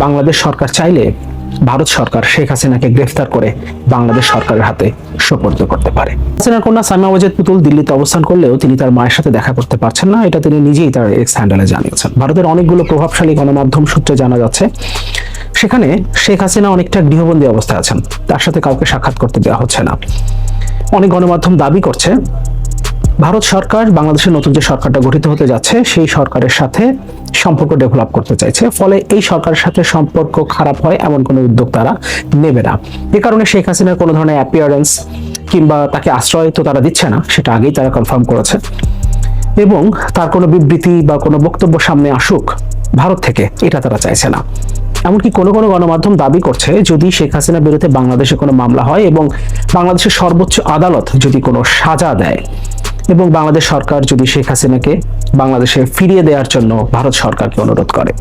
বাংলাদেশ সরকার চাইলে ভারত সরকার শেখ হাসিনাকে গ্রেফতার করে বাংলাদেশ সরকারের হাতে সোপর্দ করতে পারে। হাসিনার কন্যা সাইমা ওয়াজেদ পুতুল দিল্লিতে অবস্থান করলেও তিনি তার মায়ের সাথে দেখা করতে পারছেন না, এটা তিনি নিজেই তার এক্স হ্যান্ডেলে জানিয়েছেন। ভারতের অনেকগুলো প্রভাবশালী গণমাধ্যম সূত্রে জানা যাচ্ছে সেখানে শেখ হাসিনা অনেকটা গৃহবন্দী অবস্থায় আছেন, তার সাথে কাউকে সাক্ষাৎ করতে দেওয়া হচ্ছে না। অনেক গণমাধ্যম দাবি করছে ভারত সরকার বাংলাদেশের নতুন যে সরকারটা গঠিত হতে যাচ্ছে সেই সরকারের সাথে সম্পর্ক ডেভেলপ করতে চাইছে, ফলে এই সরকারের সাথে সম্পর্ক খারাপ হয় এমন কোনো উদ্যোগ তারা নেবে না। এ কারণে শেখ হাসিনার কোনো ধরনের অ্যাপিয়ারেন্স কিংবা তাকে আশ্রয় তো তারা দিচ্ছে না, সেটা আগেই তারা কনফার্ম করেছে, এবং তার কোনো বিবৃতি বা কোনো বক্তব্য সামনে আসুক ভারত থেকে এটা তারা চাইছে না। এমনকি কোনো কোনো গণমাধ্যম দাবি করছে যদি শেখ হাসিনার বিরুদ্ধে বাংলাদেশে কোনো মামলা হয় এবং বাংলাদেশের সর্বোচ্চ আদালত যদি কোনো সাজা দেয় এবং বাংলাদেশ সরকার যদি শেখ হাসিনাকে বাংলাদেশে ফিরিয়ে দেওয়ার জন্য ভারত সরকারকে অনুরোধ করে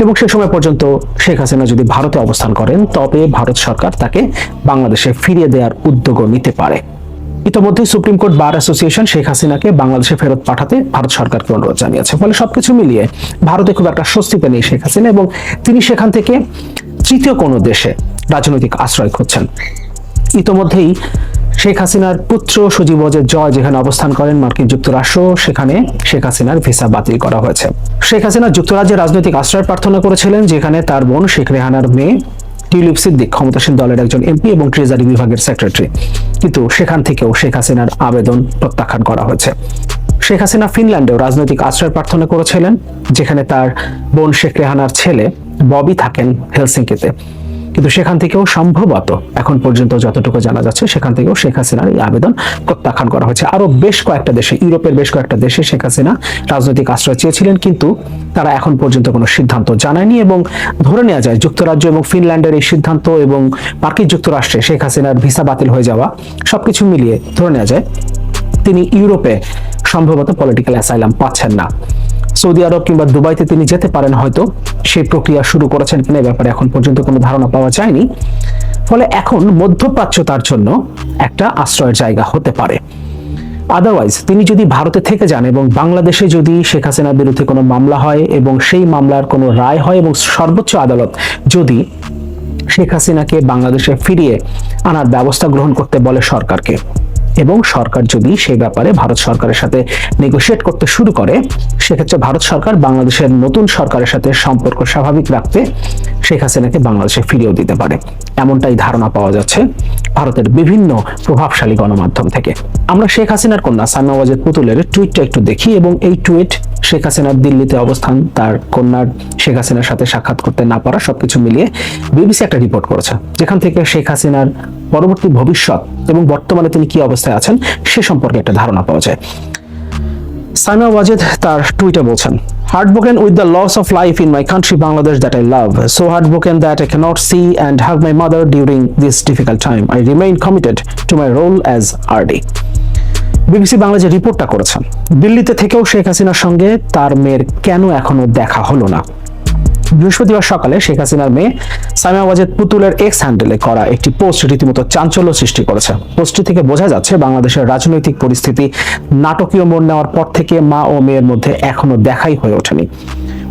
এবং সে সময় পর্যন্ত শেখ হাসিনা যদি ভারতে অবস্থান করেন, তবে ভারত সরকার তাকে বাংলাদেশে ফিরিয়ে দেওয়ার উদ্যোগও নিতে পারে। ইতিমধ্যে supreme court bar association Sheikh হাসিনাকে বাংলাদেশে ফেরত পাঠাতে ভারত সরকারকে অনুরোধ জানিয়েছে। ফলে সবকিছু মিলিয়ে ভারতে খুব একটা স্বস্তিতে নেই শেখ হাসিনা এবং তিনি সেখান থেকে তৃতীয় কোনো দেশে রাজনৈতিক আশ্রয় খুঁজছেন। ইতিমধ্যেই শেখ হাসিনার পুত্র সজীব ওয়াজেদ জয় যেখানে অবস্থান করেন মার্কিন যুক্তরাষ্ট্র, সেখানে শেখ হাসিনার ভিসা বাতিল করা হয়েছে। শেখ হাসিনা যুক্তরাজ্যে রাজনৈতিক আশ্রয় প্রার্থনা করেছিলেন, যেখানে তার বোন শেখ রেহানার মেয়ে টিউলিপ সিদ্দিক ক্ষমতাসীন দলের একজন এমপি এবং ট্রেজারি বিভাগের সেক্রেটারি, কিন্তু সেখান থেকেও শেখ হাসিনার আবেদন প্রত্যাখ্যান করা হয়েছে। শেখ হাসিনা ফিনল্যান্ডেও রাজনৈতিক আশ্রয় প্রার্থনা করেছিলেন, যেখানে তার বোন শেখ রেহানার ছেলে ববি থাকেন হেলসিঙ্কিতে, কিন্তু সেখান থেকেও সম্ভবত এখন পর্যন্ত যতটুকু জানা যাচ্ছে সেখান থেকেও শেখ হাসিনার এই আবেদন প্রত্যাখ্যান করা হয়েছে। আরো বেশ কয়েকটা দেশে, ইউরোপের বেশ কয়েকটা দেশে শেখ হাসিনা রাজনৈতিক আশ্রয় চেয়েছিলেন, কিন্তু তারা এখন পর্যন্ত কোনো সিদ্ধান্ত জানায়নি এবং ধরে নেওয়া যায় যুক্তরাজ্য এবং ফিনল্যান্ডের এই সিদ্ধান্ত এবং মার্কিন যুক্তরাষ্ট্রে শেখ হাসিনার ভিসা বাতিল হয়ে যাওয়া সবকিছু মিলিয়ে ধরে নেওয়া যায় তিনি ইউরোপে সম্ভবত পলিটিক্যাল অ্যাসাইলাম পাচ্ছেন না। সৌদি আরব কিংবা দুবাইতে তিনি যেতে পারেন, হয়তো সেই প্রক্রিয়া শুরু করেছেন কিনা এ ব্যাপারে এখন পর্যন্ত কোনো ধারণা পাওয়া যায়নি। ফলে এখন মধ্যপ্রাচ্য তার জন্য একটা আশ্রয়ের জায়গা হতে পারে। আদারওয়াইজ তিনি যদি ভারতে থেকে যান এবং বাংলাদেশে যদি শেখ হাসিনার বিরুদ্ধে কোনো মামলা হয় এবং সেই মামলার কোনো রায় হয় এবং সর্বোচ্চ আদালত যদি শেখ হাসিনাকে বাংলাদেশে ফিরিয়ে আনার ব্যবস্থা গ্রহণ করতে বলে সরকারকে, এবং সরকার যদি সেই ব্যাপারে ভারত সরকারের সাথে নেগোশিয়েট করতে শুরু করে, সেক্ষেত্রে ভারত সরকার বাংলাদেশের নতুন সরকারের সাথে সম্পর্ক স্বাভাবিক রাখতে শেখ হাসিনাকে বাংলাদেশে ফিরিয়েও দিতে পারে, এমনটাই ধারণা পাওয়া যাচ্ছে ভারতের বিভিন্ন প্রভাবশালী গণমাধ্যম থেকে। আমরা শেখ হাসিনার কন্যা সাইমা ওয়াজেদ পুতুলের টুইটটা একটু দেখি এবং এই টুইট শেখ হাসিনার দিল্লিতে অবস্থান, তার কন্যার শেখ হাসিনার সাথে সাক্ষাৎ করতে না পারা, সবকিছু মিলিয়ে বিবিসি একটা রিপোর্ট করেছে, যেখান থেকে শেখ হাসিনার পরবর্তী ভবিষ্যৎ এবং বর্তমানে তিনি কি অবস্থায় আছেন সে সম্পর্কে একটা ধারণা পাওয়া যায়। সাইমা ওয়াজেদ তার টুইটে বলছেন, heartbroken with the loss of life in my country Bangladesh that I love, so heartbroken that I cannot see and hug my mother during this difficult time. I remain committed to my role as RD. BBC Bangla যে রিপোর্টটা করেছেন, দিল্লিতে থেকেও শেখ হাসিনার সঙ্গে তার মেয়ের কেন এখনো দেখা হলো না। বৃহস্পতিবার সকালে শেখ হাসিনার মেয়ে সাইমা ওয়াজেদ পুতুলের এক্স হ্যান্ডেলে করা একটি পোস্ট রীতিমতো চাঞ্চল্য সৃষ্টি করেছে। পোস্টটি থেকে বোঝা যাচ্ছে বাংলাদেশের রাজনৈতিক পরিস্থিতি নাটকীয় মোড় নেওয়ার পর থেকে মা ও মেয়ের মধ্যে এখনো দেখাই হয়ে ওঠেনি।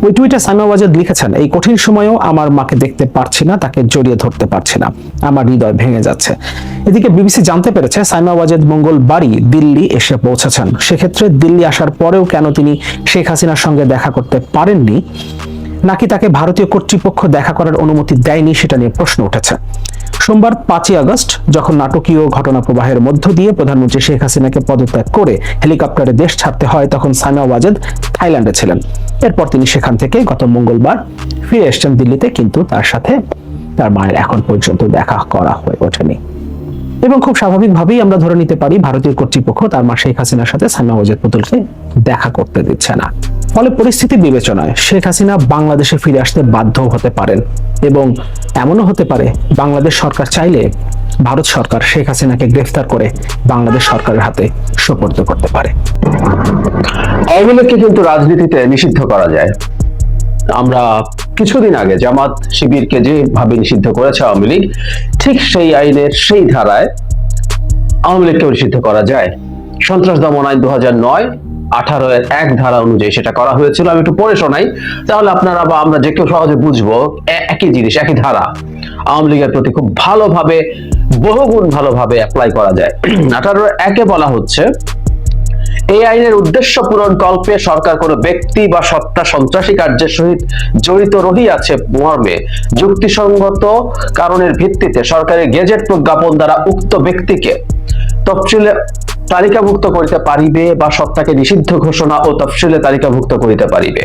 ওই টুইটে সাইমা ওয়াজেদ লিখেছেন, এই কঠিন সময়েও আমার মাকে দেখতে পারছি না, তাকে জড়িয়ে ধরতে পারছি না, আমার হৃদয় ভেঙে যাচ্ছে। এদিকে বিবিসি জানতে পেরেছে সাইমা ওয়াজেদ মঙ্গলবারই দিল্লি এসে পৌঁছেছেন। সেক্ষেত্রে দিল্লি আসার পরেও কেন তিনি শেখ হাসিনার সঙ্গে দেখা করতে পারেননি, নাকি তাকে ভারতীয় কর্তৃপক্ষ দেখা করার অনুমতি দেয়নি, সেটা নিয়ে প্রশ্ন উঠেছে। সোমবার 5 আগস্ট যখন নাটকীয় ঘটনা প্রবাহের মধ্য দিয়ে প্রধানমন্ত্রী শেখ হাসিনাকে পদত্যাগ করে হেলিকপ্টারে দেশ ছাড়তে হয়, তখন সাইমা ওয়াজেদ থাইল্যান্ডে ছিলেন। এরপর তিনি সেখান থেকে গত মঙ্গলবার ফিরে এসেছেন দিল্লিতে, কিন্তু তার সাথে তার মায়ের এখন পর্যন্ত দেখা করা হয়ে ওঠেনি। এবং খুব স্বাভাবিকভাবেই আমরা ধরে নিতে পারি ভারতীয় কর্তৃপক্ষ তার মা শেখ হাসিনার সাথে সাইমা ওয়াজেদ পুতুলকে দেখা করতে দিচ্ছে না। ফলে পরিস্থিতি বিবেচনায় শেখ হাসিনা বাংলাদেশে ফিরে আসতে বাধ্য হতে পারেন এবং এমনও হতে পারে বাংলাদেশ সরকার চাইলে ভারত সরকার শেখ হাসিনাকে গ্রেফতার করে বাংলাদেশ সরকারের হাতে সোপর্দ করতে পারে। আওয়ামী লীগকে কিন্তু রাজনীতিতে নিষিদ্ধ করা যায়। আমরা কিছুদিন আগে জামাত শিবিরকে যেভাবে নিষিদ্ধ করেছে আওয়ামী লীগ, ঠিক সেই আইনের সেই ধারায় আওয়ামী লীগকেও নিষিদ্ধ করা যায়। সন্ত্রাস দমন আইন 2009 18(1) ধারা অনুযায়ী সেটা করা হয়েছিল। আমি একটু পড়ে শোনাই, তাহলে আপনারা বা আমরা যে কেউ সহজে বুঝবো। একই জিনিস, একই ধারা আওয়ামী লীগের প্রতি খুব ভালোভাবে, বহুগুণ ভালোভাবে অ্যাপ্লাই করা যায়। 18(1)-এ বলা হচ্ছে, এই আইনের উদ্দেশ্য পূরণ কল্পে সরকার কোনো ব্যক্তি বা সত্তা সন্ত্রাসী কার্যের সহিত জড়িত রহিয়াছে মর্মে যুক্তিসঙ্গত কারণের ভিত্তিতে সরকারের গেজেট প্রজ্ঞাপন দ্বারা উক্ত ব্যক্তিকে তফসিলে তালিকাভুক্ত করিতে পারিবে বা সত্তাকে নিষিদ্ধ ঘোষণা ও তফসিলে তালিকাভুক্ত করিতে পারিবে।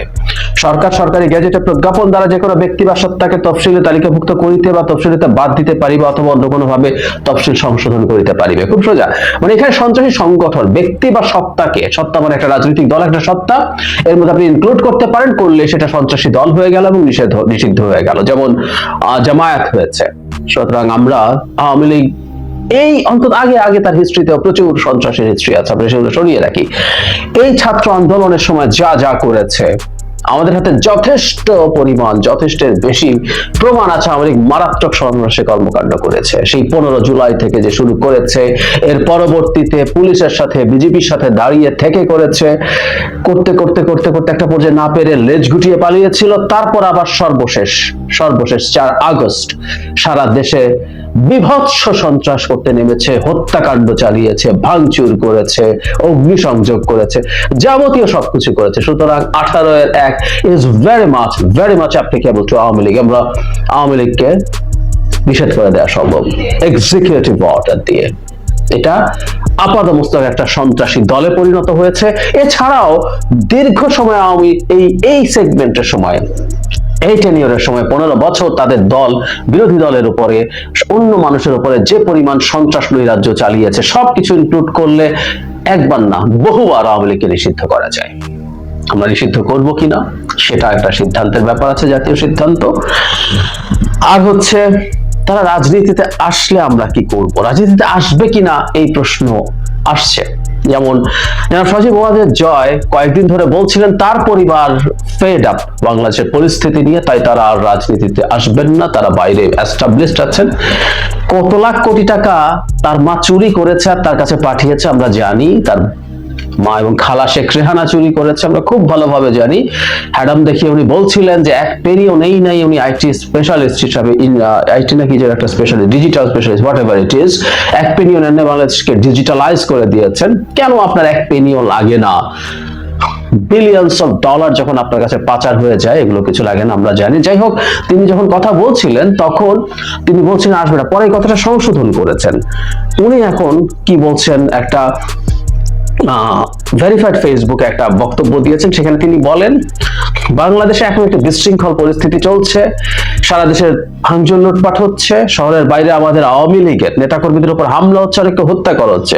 সরকার সরকারি গেজেটে প্রজ্ঞাপন দ্বারা যে কোনো ব্যক্তি বা সত্তাকে তফসিলে তালিকাভুক্ত করিতে বা তফসিলিতে বাদ দিতে পারিবে অথবা অন্য কোনো ভাবে তফসিল সংশোধন করিতে পারিবে। খুব সোজা, মানে এখানে সন্ত্রাসী সংগঠন, ব্যক্তি বা সত্তাকে, সত্তা মানে একটা রাজনৈতিক দল, একটা সত্তা, এর মধ্যে আপনি ইনক্লুড করতে পারেন, করলে সেটা সন্ত্রাসী দল হয়ে গেল এবং নিষিদ্ধ হয়ে গেল, যেমন জামায়াত হয়েছে। সুতরাং আমরা আওয়ামী লীগ এই অন্তত আগে তার হিস্ট্রিতে প্রচুর সন্ত্রাসের হিস্ট্রি আছে, আমরা সেগুলো সরিয়ে রাখি। এই ছাত্র আন্দোলনের সময় যা করেছে, আমাদের হাতে যথেষ্ট পরিমাণ, যথেষ্টের বেশি প্রমাণ আছে আওয়ামী লীগ মারাত্মক সন্ত্রাসী কর্মকাণ্ড করেছে। সেই 15 জুলাই থেকে যে শুরু করেছে, এর পরবর্তীতে পুলিশের সাথে, বিজেপির সাথে দাঁড়িয়ে থেকে করেছে, করতে একটা পর্যায়ে না পেরে লেজ গুটিয়ে পালিয়েছিল। তারপর আবার সর্বশেষ 4 আগস্ট সারা দেশে বিভৎস সন্ত্রাস করতে নেমেছে, হত্যাকাণ্ড চালিয়েছে, ভাঙচুর করেছে, অগ্নিসংযোগ করেছে, যাবতীয় সবকিছু করেছে। সুতরাং 18(1) is very much applicable to Awami League. আমরা আওয়ামী লীগকে নিষেধ করে দেওয়া সম্ভব এক্সিকিউটিভ অর্ডার দিয়ে। এটা আপাতমস্তক একটা সন্ত্রাসী দলে পরিণত হয়েছে। এছাড়াও দীর্ঘ সময় আওয়ামী এই সেগমেন্টের সময়, এই টেনিয়রের সময় 15 বছর তাদের দল বিরোধী দলের উপরে, অন্য মানুষের উপরে যে পরিমাণ সন্ত্রাস নৈরাজ্য চালিয়েছে, সবকিছু ইনক্লুড করলে একবার না বহুবার আওয়ামী লীগকে নিষিদ্ধ করা যায়। আমরা নিষিদ্ধ করব কিনা সেটা একটা সিদ্ধান্তের ব্যাপার আছে, জাতীয় সিদ্ধান্ত। আর হচ্ছে তারা রাজনীতিতে আসলে আমরা কি করব, রাজনীতিতে আসবে কিনা এই প্রশ্ন আসছে। যেমন সজীব ওয়াজেদ জয় কয়েকদিন ধরে বলছিলেন তার পরিবার ফেড আপ বাংলাদেশের পরিস্থিতি নিয়ে, তাই তারা আর রাজনীতিতে আসবেন না, তারা বাইরে এস্টাবলিশড আছেন। কত লাখ কোটি টাকা তার মা চুরি করেছে আর তার কাছে পাঠিয়েছে আমরা জানি, তার মা এবং খালা শেখ রেহানা চুরি করেছে আমরা খুব ভালোভাবে জানি। হ্যাডাম দেখিয়ে উনি বলছিলেন যে এক পেনিও নাই উনি আইটি স্পেশালিস্ট হিসাবে, আইটি নাকি যে একটা specialist, digital specialist, what ever it is, এক পেনিও নেন বাংলাদেশকে ডিজিটালাইজ করে দিয়েছেন। কেন আপনার এক পেনিও লাগে না? বিলিয়নস অফ ডলার যখন আপনার কাছে পাচার হয়ে যায়, এগুলো কিছু লাগে না আমরা জানি। যাই হোক, তিনি যখন কথা বলছিলেন তখন তিনি বলছিলেন আসবে না, পরে কথাটা সংশোধন করেছেন। উনি এখন কি বলছেন, একটা ভেরিফাইড ফেসবুকে একটা বক্তব্য দিয়েছেন, সেখানে তিনি বলেন বাংলাদেশে এখন একটা বিশৃঙ্খল পরিস্থিতি চলছে, সারা দেশের ভাঙচুর লুটপাট হচ্ছে, শহরের বাইরে আমাদের আওয়ামী লীগের নেতাকর্মীদের উপর হামলা হচ্ছে, অনেককে হত্যা করা হচ্ছে।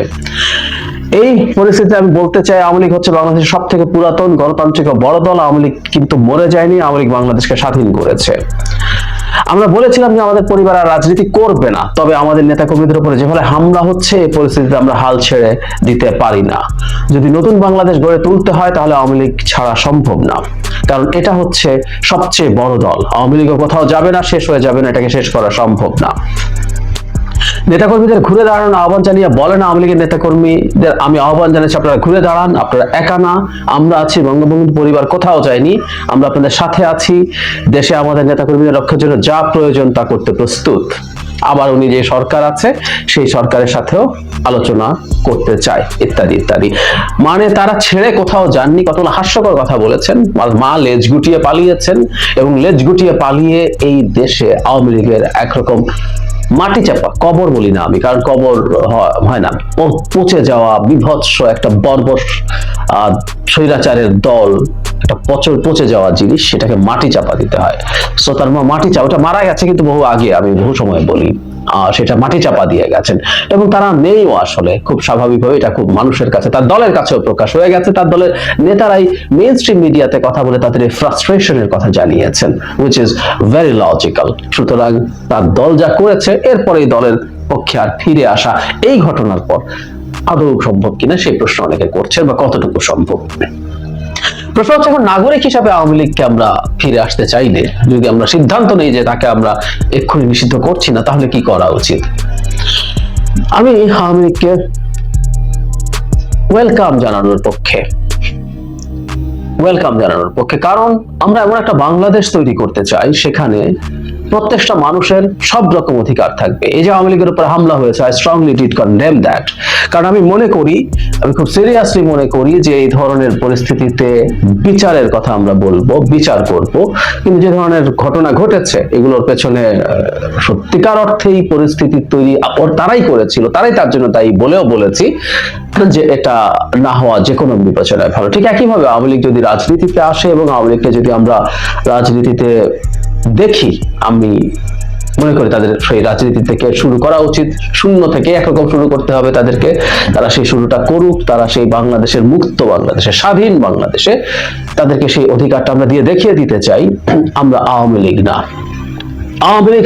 এই পরিস্থিতিতে আমি বলতে চাই, আওয়ামী লীগ হচ্ছে বাংলাদেশের সব থেকে পুরাতন গণতান্ত্রিক বড় দল। আওয়ামী লীগ কিন্তু মরে যায়নি, আওয়ামী লীগ বাংলাদেশকে স্বাধীন করেছে। আমরা বলেছিলাম যে আমাদের পরিবার আর রাজনীতি করবে না, তবে আমাদের নেতাকর্মীদের উপরে যেভাবে হামলা হচ্ছে, এই পরিস্থিতিতে আমরা হাল ছেড়ে দিতে পারি না। যদি নতুন বাংলাদেশ গড়ে তুলতে হয় তাহলে আওয়ামী লীগ ছাড়া সম্ভব না, কারণ এটা হচ্ছে সবচেয়ে বড় দল। আওয়ামী লীগও কোথাও যাবে না, শেষ হয়ে যাবে না, এটাকে শেষ করা সম্ভব না। নেতাকর্মীদের ঘুরে দাঁড়ানো আহ্বান জানিয়ে বলেন আওয়ামী লীগের নেতাকর্মীদের আমি আহ্বান জানাচ্ছি, আপনারা ঘুরে দাঁড়ান, আপনারা একা না, আমরা আছি, বঙ্গবন্ধু পরিবার কোথাও যায়নি, আমরা আপনাদের সাথে আছি, দেশে আমাদের নেতাকর্মীদের রক্ষার জন্য যা প্রয়োজন তা করতে প্রস্তুত। আবার উনি যে সরকার আছে সেই সরকারের সাথেও আলোচনা করতে চায়, ইত্যাদি ইত্যাদি। মানে তারা ছেড়ে কোথাও যাননি। কতগুলো হাস্যকর কথা বলেছেন। মা লেজ গুটিয়ে পালিয়েছেন, এবং লেজ গুটিয়ে পালিয়ে এই দেশে আওয়ামী লীগের একরকম মাটি চাপা, কবর বলি না আমি, কারণ কবর হয় না, পচে যাওয়া বিভৎস একটা বর্বর স্বৈরাচারের দল, একটা পচে যাওয়া জিনিস, সেটাকে মাটি চাপা দিতে হয়। সো তার মাটি চাপা, ওটা মারা গেছে কিন্তু বহু আগে, আমি বহু সময় বলি, সেটা মাটি চাপা দিয়ে গেছেন, এবং তারা নেইও আসলে, খুব স্বাভাবিকভাবে এটা খুব মানুষের কাছে, তার দলের কাছেও প্রকাশ হয়ে গেছে। তার দলের নেতারাই মেইন স্ট্রিম মিডিয়াতে কথা বলে তাদের এই ফ্রাস্ট্রেশনের কথা জানিয়েছেন, হুইচ ইজ ভেরি লজিক্যাল। সুতরাং তার দল যা করেছে, এরপরে দলের পক্ষে আর ফিরে আসা এই ঘটনার পর আদৌ সম্ভব কিনা সেই প্রশ্ন অনেকে করছেন, বা কতটুকু সম্ভব। প্রশ্ন হচ্ছে এখন নাগরিক হিসাবে আওয়ামী লীগকে আমরা ফিরে আসতে চাইলে, যদি আমরা সিদ্ধান্ত নেই যে তাকে আমরা এক্ষুনি নিষিদ্ধ করছি না, তাহলে কি করা উচিত? আমি আওয়ামী লীগকে ওয়েলকাম জানানোর পক্ষে। ওয়েলকাম জানানোর পক্ষে, কারণ আমরা এমন একটা বাংলাদেশ তৈরি করতে চাই সেখানে প্রত্যেকটা মানুষের সব রকম অধিকার থাকবে। এই যে আওয়ামী লীগের উপর হামলা হয়েছে, I strongly did condemn that. কারণ আমি খুব সিরিয়াসলি মনে করি যে এই ধরনের পরিস্থিতিতে বিচারের কথা আমরা বলবো, বিচার করব, কিন্তু যে ধরনের ঘটনা ঘটেছে এগুলোর পেছনে সত্যিকার অর্থেই পরিস্থিতি তৈরি তারাই করেছিল, তারাই তার জন্য দায়ী বলেও বলেছি যে এটা না হওয়া যে কোনো বিবেচনায় ভালো। ঠিক একইভাবে আওয়ামী লীগ যদি রাজনীতিতে আসে এবং আওয়ামী লীগকে যদি আমরা রাজনীতিতে দেখি, আমি মনে করি তাদের সেই রাজনীতি থেকে শুরু করা উচিত, শূন্য থেকে একরকম শুরু করতে হবে তাদেরকে। তারা সেই শুরুটা করুক, তারা সেই বাংলাদেশের মুক্ত বাংলাদেশে, স্বাধীন বাংলাদেশে তাদেরকে সেই অধিকারটা আমরা দিয়ে দেখিয়ে দিতে চাই আমরা আওয়ামী লীগ না। আওয়ামী লীগ